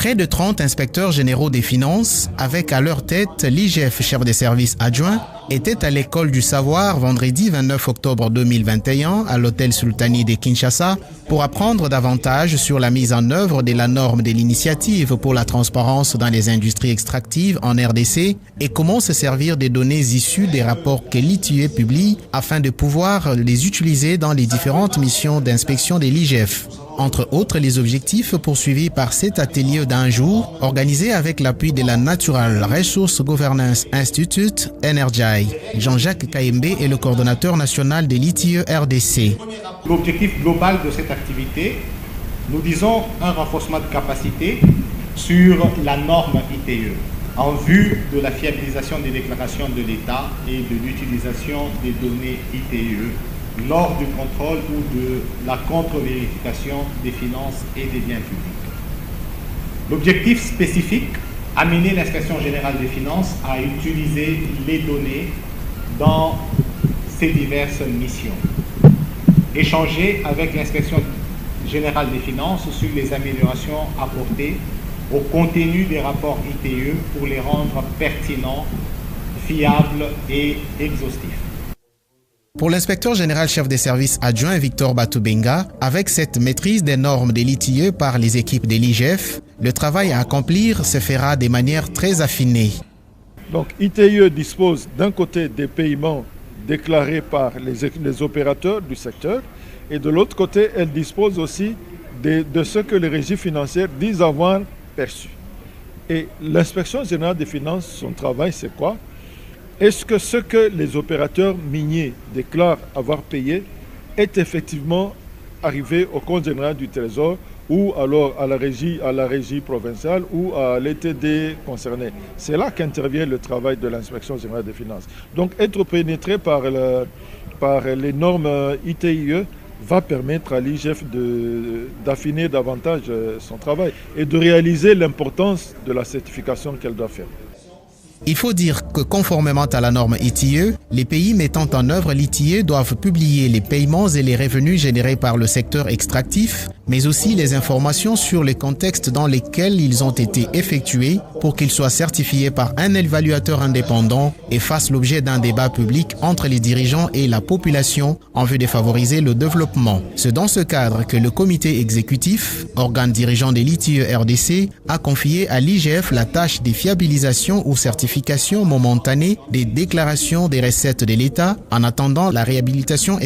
Près de 30 inspecteurs généraux des finances, avec à leur tête l'IGF chef des services adjoints, étaient à l'école du savoir vendredi 29 octobre 2021 à l'hôtel Sultani de Kinshasa pour apprendre davantage sur la mise en œuvre de la norme de l'initiative pour la transparence dans les industries extractives en RDC et comment se servir des données issues des rapports que l'ITIE publie afin de pouvoir les utiliser dans les différentes missions d'inspection de l'IGF. Entre autres, les objectifs poursuivis par cet atelier d'un jour, organisé avec l'appui de la Natural Resource Governance Institute, NRGI. Jean-Jacques Kaembe est le coordonnateur national de l'ITIE RDC. L'objectif global de cette activité, nous disons un renforcement de capacité sur la norme ITIE en vue de la fiabilisation des déclarations de l'État et de l'utilisation des données ITIE lors du contrôle ou de la contre-vérification des finances et des biens publics. L'objectif spécifique, amener l'inspection générale des finances à utiliser les données dans ses diverses missions. Échanger avec l'inspection générale des finances sur les améliorations apportées au contenu des rapports ITIE pour les rendre pertinents, fiables et exhaustifs. Pour l'inspecteur général chef des services adjoints Victor Batubenga, avec cette maîtrise des normes de l'ITIE par les équipes de l'IGF, le travail à accomplir se fera de manière très affinée. Donc ITIE dispose d'un côté des paiements déclarés par les opérateurs du secteur et de l'autre côté, elle dispose aussi de ce que les régies financières disent avoir perçu. Et l'inspection générale des finances, son travail, c'est quoi? Est-ce que ce que les opérateurs miniers déclarent avoir payé est effectivement arrivé au compte général du Trésor ou alors à la régie provinciale ou à l'ETD concerné? C'est là qu'intervient le travail de l'inspection générale des finances. Donc être pénétré par les normes ITIE va permettre à l'IGF d'affiner davantage son travail et de réaliser l'importance de la certification qu'elle doit faire. Il faut dire que conformément à la norme ITIE, les pays mettant en œuvre l'ITIE doivent publier les paiements et les revenus générés par le secteur extractif, mais aussi les informations sur le contexte dans lesquels ils ont été effectués pour qu'ils soient certifiés par un évaluateur indépendant et fassent l'objet d'un débat public entre les dirigeants et la population en vue de favoriser le développement. C'est dans ce cadre que le comité exécutif, organe dirigeant de l'ITIE RDC, a confié à l'IGF la tâche de fiabilisation ou certification momentanée des déclarations des recettes de l'État en attendant la réhabilitation